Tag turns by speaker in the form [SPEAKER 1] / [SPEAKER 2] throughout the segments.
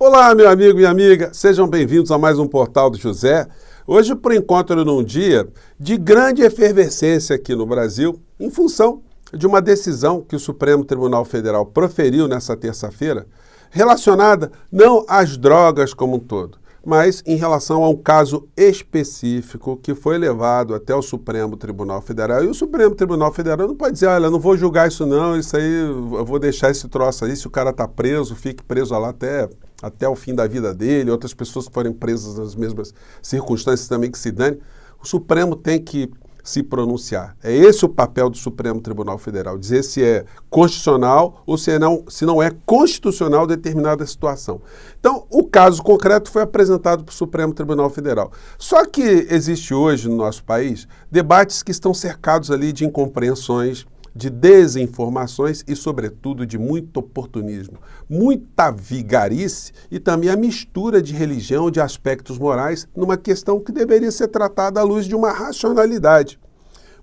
[SPEAKER 1] Olá, meu amigo e amiga, sejam bem-vindos a mais um Portal do José. Hoje, por encontro num dia de grande efervescência aqui no Brasil, em função de uma decisão que o Supremo Tribunal Federal proferiu nessa terça-feira, relacionada não às drogas como um todo, mas em relação a um caso específico que foi levado até o Supremo Tribunal Federal. E o Supremo Tribunal Federal não pode dizer, olha, não vou julgar isso não, isso aí, eu vou deixar esse troço aí, se o cara está preso, fique preso lá até o fim da vida dele, outras pessoas que forem presas nas mesmas circunstâncias também que se dane. O Supremo tem que se pronunciar. É esse o papel do Supremo Tribunal Federal, dizer se é constitucional ou se não é constitucional determinada situação. Então, o caso concreto foi apresentado para o Supremo Tribunal Federal. Só que existe hoje no nosso país debates que estão cercados ali de incompreensões, de desinformações e, sobretudo, de muito oportunismo, muita vigarice e também a mistura de religião, de aspectos morais, numa questão que deveria ser tratada à luz de uma racionalidade.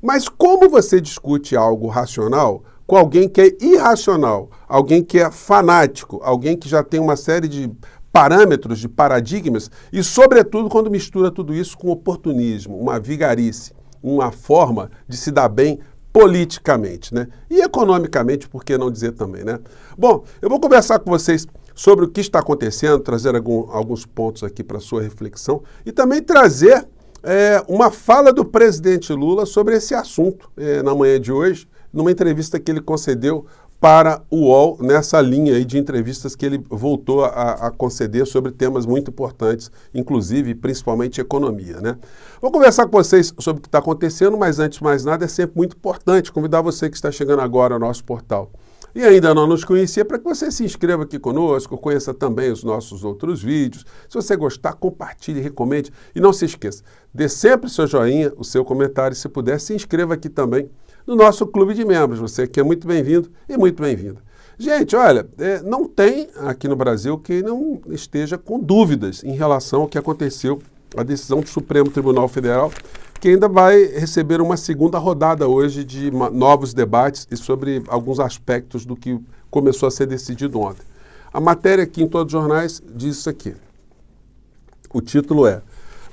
[SPEAKER 1] Mas como você discute algo racional com alguém que é irracional, alguém que é fanático, alguém que já tem uma série de parâmetros, de paradigmas, e, sobretudo, quando mistura tudo isso com oportunismo, uma vigarice, uma forma de se dar bem politicamente, né? E economicamente, por que não dizer também, né? Bom, eu vou conversar com vocês sobre o que está acontecendo, trazer alguns pontos aqui para a sua reflexão e também trazer uma fala do presidente Lula sobre esse assunto na manhã de hoje, numa entrevista que ele concedeu para o UOL, nessa linha aí de entrevistas que ele voltou a conceder sobre temas muito importantes, inclusive, principalmente, economia, né? Vou conversar com vocês sobre o que está acontecendo, mas antes de mais nada, é sempre muito importante convidar você que está chegando agora ao nosso portal e ainda não nos conhecia, para que você se inscreva aqui conosco, conheça também os nossos outros vídeos. Se você gostar, compartilhe, recomende e não se esqueça, dê sempre seu joinha, o seu comentário, se puder, se inscreva aqui também no nosso clube de membros. Você aqui é muito bem-vindo e muito bem-vinda. Gente, olha, não tem aqui no Brasil quem não esteja com dúvidas em relação ao que aconteceu, a decisão do Supremo Tribunal Federal, que ainda vai receber uma segunda rodada hoje de novos debates e sobre alguns aspectos do que começou a ser decidido ontem. A matéria aqui em todos os jornais diz isso aqui. O título é: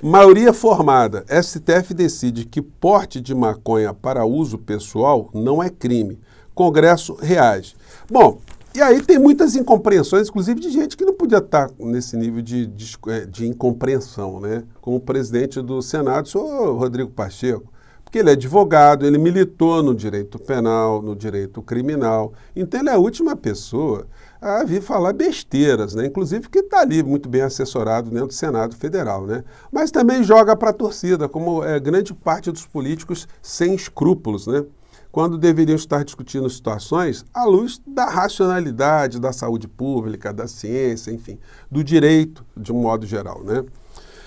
[SPEAKER 1] maioria formada, STF decide que porte de maconha para uso pessoal não é crime. Congresso reage. Bom, e aí tem muitas incompreensões, inclusive de gente que não podia estar nesse nível de incompreensão, né? Como o presidente do Senado, o senhor Rodrigo Pacheco, porque ele é advogado, ele militou no direito penal, no direito criminal, então ele é a última pessoa a vir falar besteiras, né? Inclusive que está ali muito bem assessorado dentro do Senado Federal, né? Mas também joga para a torcida, como grande parte dos políticos sem escrúpulos, né? Quando deveriam estar discutindo situações à luz da racionalidade, da saúde pública, da ciência, enfim, do direito de um modo geral, né?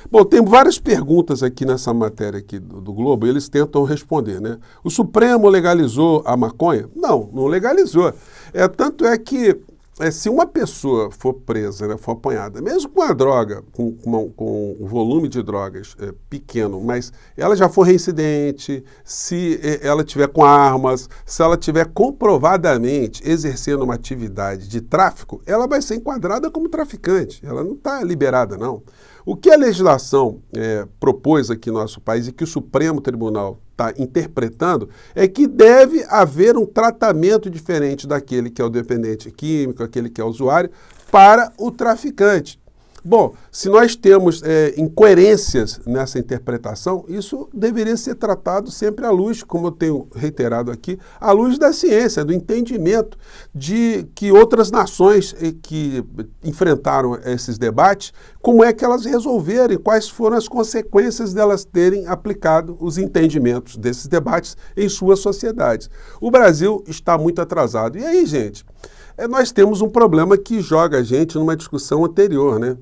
[SPEAKER 1] Bom, tem várias perguntas aqui nessa matéria aqui do Globo, e eles tentam responder, né? O Supremo legalizou a maconha? Não, não legalizou. Tanto é que se uma pessoa for presa, né, for apanhada, mesmo com a droga, com um volume de drogas pequeno, mas ela já for reincidente, se ela tiver com armas, se ela tiver comprovadamente exercendo uma atividade de tráfico, ela vai ser enquadrada como traficante, ela não está liberada, não. O que a legislação propôs aqui no nosso país e que o Supremo Tribunal está interpretando é que deve haver um tratamento diferente daquele que é o dependente químico, aquele que é o usuário, para o traficante. Bom, se nós temos incoerências nessa interpretação, isso deveria ser tratado sempre à luz, como eu tenho reiterado aqui, à luz da ciência, do entendimento de que outras nações que enfrentaram esses debates, como é que elas resolveram e quais foram as consequências delas terem aplicado os entendimentos desses debates em suas sociedades. O Brasil está muito atrasado. E aí, gente, nós temos um problema que joga a gente numa discussão anterior, né?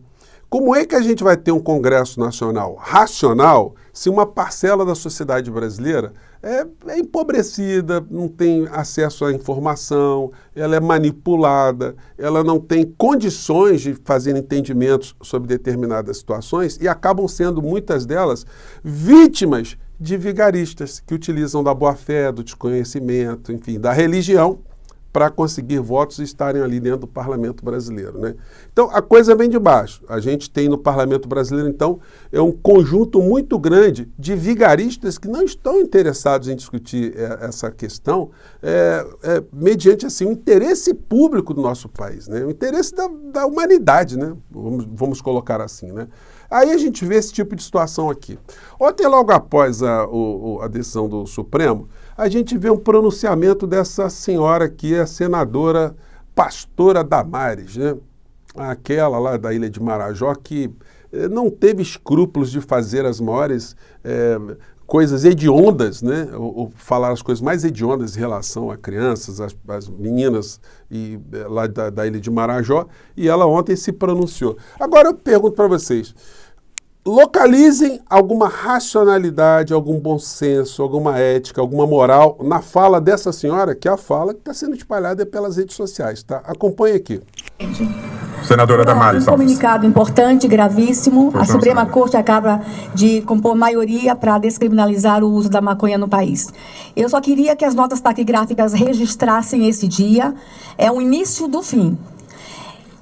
[SPEAKER 1] Como é que a gente vai ter um Congresso Nacional racional se uma parcela da sociedade brasileira é empobrecida, não tem acesso à informação, ela é manipulada, ela não tem condições de fazer entendimentos sobre determinadas situações e acabam sendo, muitas delas, vítimas de vigaristas que utilizam da boa-fé, do desconhecimento, enfim, da religião para conseguir votos e estarem ali dentro do parlamento brasileiro, né? Então, a coisa vem de baixo. A gente tem no parlamento brasileiro, então, é um conjunto muito grande de vigaristas que não estão interessados em discutir essa questão mediante, assim, o interesse público do nosso país, né? O interesse da humanidade, né? Vamos colocar assim, né? Aí a gente vê esse tipo de situação aqui. Ontem, logo após a decisão do Supremo, a gente vê um pronunciamento dessa senhora aqui, a senadora Pastora Damares, né? Aquela lá da Ilha de Marajó, que não teve escrúpulos de fazer as maiores coisas hediondas, né? Ou falar as coisas mais hediondas em relação a crianças, as meninas lá da Ilha de Marajó, e ela ontem se pronunciou. Agora eu pergunto para vocês, localizem alguma racionalidade, algum bom senso, alguma ética, alguma moral na fala dessa senhora, que é a fala que está sendo espalhada pelas redes sociais, tá? Acompanhe aqui.
[SPEAKER 2] Senadora Damares.
[SPEAKER 3] Um comunicado importante, gravíssimo. A Suprema Corte acaba de compor maioria para descriminalizar o uso da maconha no país. Eu só queria que as notas taquigráficas registrassem esse dia. É o início do fim.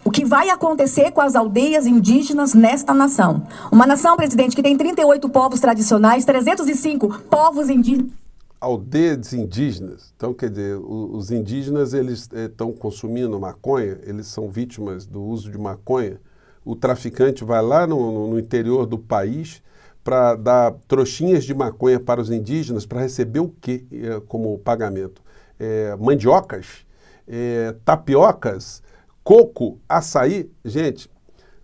[SPEAKER 3] O que vai acontecer com as aldeias indígenas nesta nação? Uma nação, presidente, que tem 38 povos tradicionais, 305 povos indígenas.
[SPEAKER 1] Aldeias indígenas. Então, quer dizer, os indígenas, eles estão consumindo maconha, eles são vítimas do uso de maconha. O traficante vai lá no interior do país para dar trouxinhas de maconha para os indígenas para receber o quê como pagamento? Mandiocas, tapiocas, coco, açaí. Gente,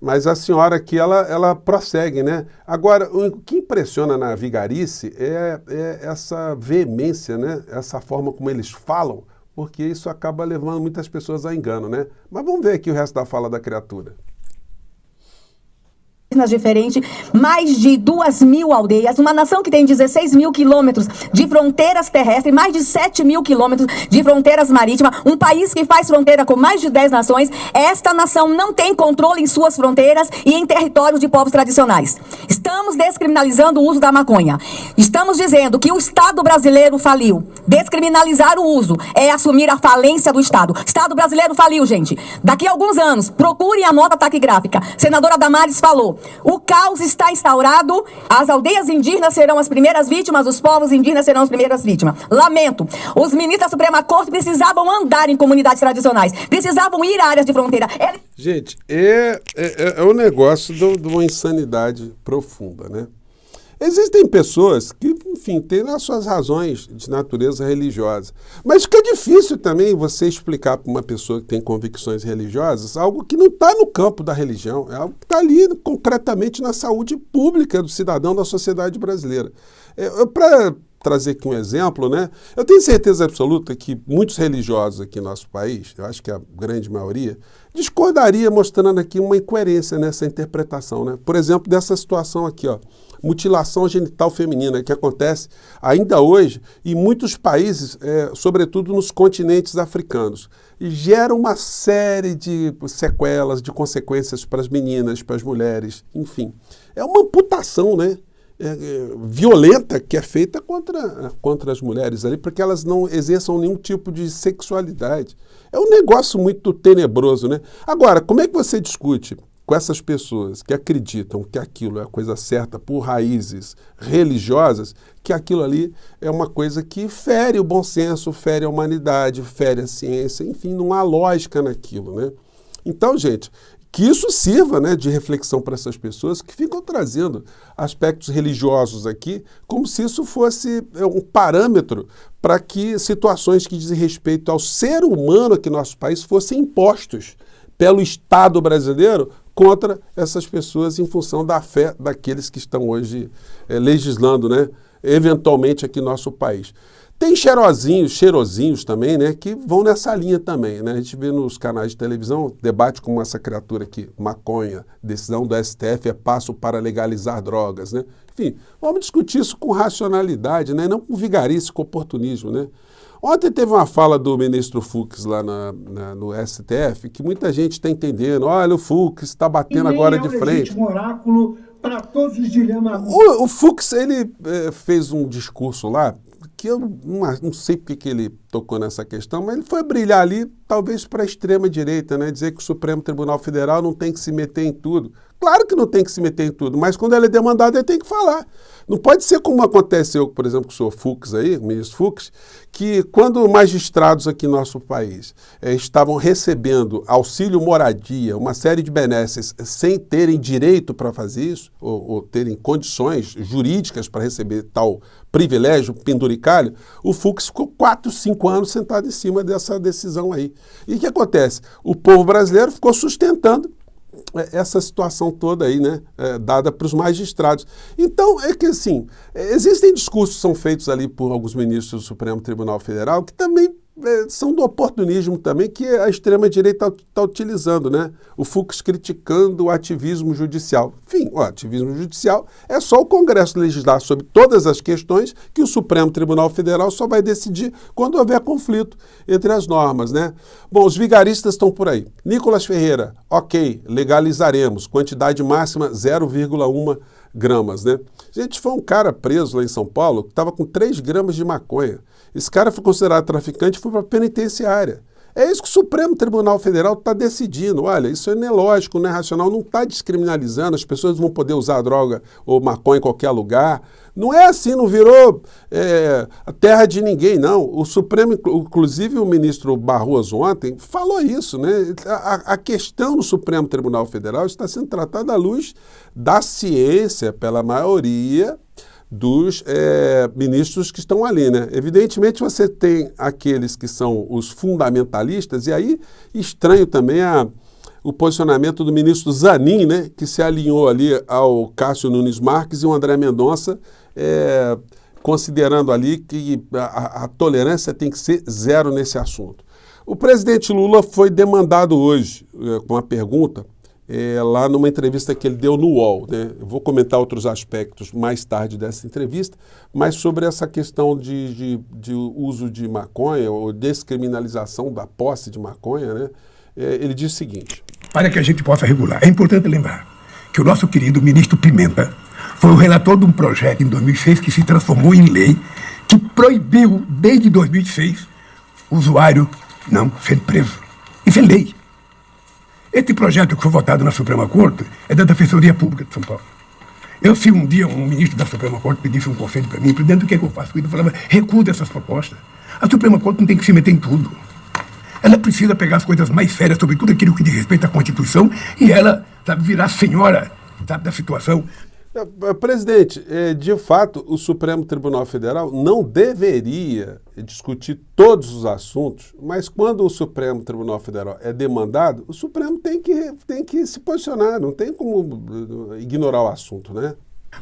[SPEAKER 1] mas a senhora aqui, ela prossegue, né? Agora, o que impressiona na vigarice é essa veemência, né? Essa forma como eles falam, porque isso acaba levando muitas pessoas a engano, né? Mas vamos ver aqui o resto da fala da criatura.
[SPEAKER 3] Diferente, mais de 2.000 aldeias, uma nação que tem 16.000 quilômetros de fronteiras terrestres, mais de 7.000 quilômetros de fronteiras marítimas, um país que faz fronteira com mais de 10 nações. Esta nação não tem controle em suas fronteiras e em territórios de povos tradicionais. Estamos descriminalizando o uso da maconha. Estamos dizendo que o Estado brasileiro faliu. Descriminalizar o uso é assumir a falência do Estado. O Estado brasileiro faliu, gente. Daqui a alguns anos, procurem a nota taquigráfica. Senadora Damares falou. O caos está instaurado, as aldeias indígenas serão as primeiras vítimas, os povos indígenas serão as primeiras vítimas. Lamento, os ministros da Suprema Corte precisavam andar em comunidades tradicionais, precisavam ir a áreas de fronteira.
[SPEAKER 1] Gente, é um negócio de uma insanidade profunda, né? Existem pessoas que, enfim, têm as suas razões de natureza religiosa. Mas fica difícil também você explicar para uma pessoa que tem convicções religiosas algo que não está no campo da religião, é algo que está ali concretamente na saúde pública do cidadão da sociedade brasileira. Para trazer aqui um exemplo, né? Eu tenho certeza absoluta que muitos religiosos aqui no nosso país, eu acho que a grande maioria, discordaria mostrando aqui uma incoerência nessa interpretação, né? Por exemplo, dessa situação aqui, ó, mutilação genital feminina, que acontece ainda hoje em muitos países, sobretudo nos continentes africanos, e gera uma série de sequelas, de consequências para as meninas, para as mulheres, enfim. É uma amputação, né? Violenta que é feita contra as mulheres ali, porque elas não exerçam nenhum tipo de sexualidade. É um negócio muito tenebroso, né? Agora, como é que você discute com essas pessoas que acreditam que aquilo é a coisa certa por raízes religiosas, que aquilo ali é uma coisa que fere o bom senso, fere a humanidade, fere a ciência, enfim, não há lógica naquilo, né? Então, gente, que isso sirva, né, de reflexão para essas pessoas que ficam trazendo aspectos religiosos aqui, como se isso fosse um parâmetro para que situações que dizem respeito ao ser humano aqui no nosso país fossem impostos pelo Estado brasileiro contra essas pessoas em função da fé daqueles que estão hoje legislando, né, eventualmente aqui no nosso país. Tem cheirosinhos também, né, que vão nessa linha também, né? A gente vê nos canais de televisão debate como essa criatura aqui, maconha, decisão do STF é passo para legalizar drogas, né? Enfim, vamos discutir isso com racionalidade, né? Não com vigarice, com oportunismo, né? Ontem teve uma fala do ministro Fux lá no STF, que muita gente está entendendo, olha, o Fux está batendo agora de frente.
[SPEAKER 4] Oráculo para todos os dilemas.
[SPEAKER 1] O Fux, ele fez um discurso lá, que eu não sei porque que ele tocou nessa questão, mas ele foi brilhar ali, talvez para a extrema-direita, né? Dizer que o Supremo Tribunal Federal não tem que se meter em tudo. Claro que não tem que se meter em tudo, mas quando ele é demandado, ele tem que falar. Não pode ser como aconteceu, por exemplo, com o senhor Fux aí, o ministro Fux, que quando magistrados aqui no nosso país estavam recebendo auxílio moradia, uma série de benesses, sem terem direito para fazer isso, ou terem condições jurídicas para receber tal privilégio penduricalho, o Fux ficou 4, 5 anos sentado em cima dessa decisão aí. E o que acontece? O povo brasileiro ficou sustentando essa situação toda aí, né, dada para os magistrados. Então, é que assim, existem discursos que são feitos ali por alguns ministros do Supremo Tribunal Federal que também são do oportunismo também, que a extrema-direita está utilizando, né? O Fux criticando o ativismo judicial. Enfim, o ativismo judicial é só o Congresso legislar sobre todas as questões que o Supremo Tribunal Federal só vai decidir quando houver conflito entre as normas, né? Bom, os vigaristas estão por aí. Nicolas Ferreira, ok, legalizaremos, quantidade máxima 0,1 gramas, né? Gente, foi um cara preso lá em São Paulo que estava com 3 gramas de maconha. Esse cara foi considerado traficante e foi para a penitenciária. É isso que o Supremo Tribunal Federal está decidindo. Olha, isso não é lógico, não é racional, não está descriminalizando, as pessoas vão poder usar droga ou maconha em qualquer lugar. Não é assim, não virou a terra de ninguém, não. O Supremo, inclusive o ministro Barroso ontem, falou isso, né? A questão do Supremo Tribunal Federal está sendo tratada à luz da ciência pela maioria dos ministros que estão ali, né? Evidentemente você tem aqueles que são os fundamentalistas, e aí estranho também o posicionamento do ministro Zanin, né? Que se alinhou ali ao Cássio Nunes Marques e o André Mendonça, considerando ali que a tolerância tem que ser zero nesse assunto. O presidente Lula foi demandado hoje com uma pergunta, lá numa entrevista que ele deu no UOL, né? Eu vou comentar outros aspectos mais tarde dessa entrevista, mas sobre essa questão de uso de maconha ou descriminalização da posse de maconha, né? Ele diz o seguinte:
[SPEAKER 5] para que a gente possa regular, é importante lembrar que o nosso querido ministro Pimenta foi o relator de um projeto em 2006 que se transformou em lei, que proibiu desde 2006 o usuário não ser preso. Isso é lei. Esse projeto que foi votado na Suprema Corte é da Defensoria Pública de São Paulo. Se um dia um ministro da Suprema Corte pedisse um conselho para mim, presidente, o que é que eu faço? Eu falava, recusa essas propostas. A Suprema Corte não tem que se meter em tudo. Ela precisa pegar as coisas mais sérias, sobre tudo aquilo que diz respeito à Constituição, e ela, sabe, virar senhora, sabe, da situação.
[SPEAKER 1] Presidente, de fato, o Supremo Tribunal Federal não deveria discutir todos os assuntos, mas quando o Supremo Tribunal Federal é demandado, o Supremo tem que se posicionar, não tem como ignorar o assunto, né?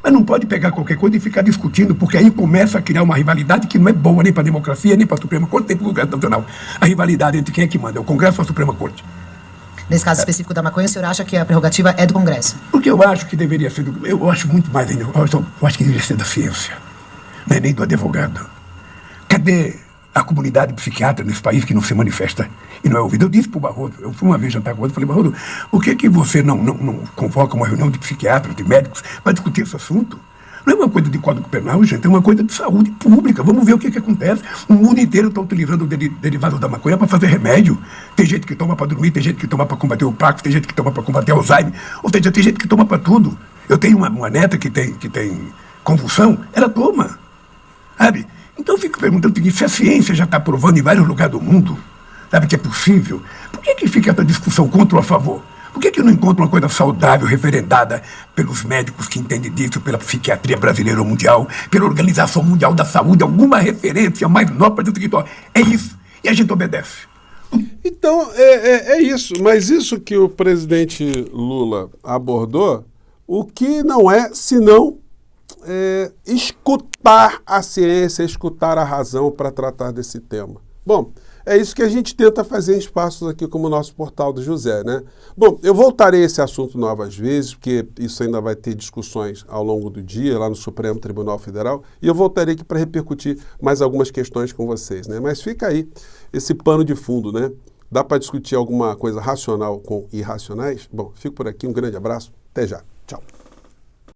[SPEAKER 5] Mas não pode pegar qualquer coisa e ficar discutindo, porque aí começa a criar uma rivalidade que não é boa nem para a democracia, nem para a Suprema Corte, nem para o Congresso Nacional. A rivalidade entre quem é que manda, é o Congresso ou a Suprema Corte?
[SPEAKER 6] Nesse caso específico da maconha, o senhor acha que a prerrogativa é do Congresso?
[SPEAKER 5] Porque eu acho que deveria ser eu acho muito mais ainda, eu acho que deveria ser da ciência, não é nem do advogado. Cadê a comunidade psiquiatra nesse país que não se manifesta e não é ouvida? Eu disse para o Barroso, eu fui uma vez jantar com o Barroso, falei, Barroso, por que você não convoca uma reunião de psiquiatras, de médicos, para discutir esse assunto? Não é uma coisa de Código Penal, gente, é uma coisa de saúde pública. Vamos ver o que acontece. O mundo inteiro está utilizando o derivado da maconha para fazer remédio. Tem gente que toma para dormir, tem gente que toma para combater o Parkinson, tem gente que toma para combater o Alzheimer, ou seja, tem gente que toma para tudo. Eu tenho uma neta que tem convulsão, ela toma, sabe? Então eu fico perguntando o seguinte, se a ciência já está provando em vários lugares do mundo, sabe, que é possível, por que fica essa discussão contra ou a favor? Por que não encontra uma coisa saudável, referendada pelos médicos que entendem disso, pela psiquiatria brasileira ou mundial, pela Organização Mundial da Saúde, alguma referência mais nova para dizer que é isso, e a gente obedece?
[SPEAKER 1] Então, é isso, mas isso que o presidente Lula abordou, o que não é senão escutar a ciência, escutar a razão para tratar desse tema. Bom, é isso que a gente tenta fazer em espaços aqui como o nosso Portal do José, né? Bom, eu voltarei a esse assunto novas vezes, porque isso ainda vai ter discussões ao longo do dia, lá no Supremo Tribunal Federal, e eu voltarei aqui para repercutir mais algumas questões com vocês, né? Mas fica aí esse pano de fundo, né? Dá para discutir alguma coisa racional com irracionais? Bom, fico por aqui, um grande abraço, até já, tchau.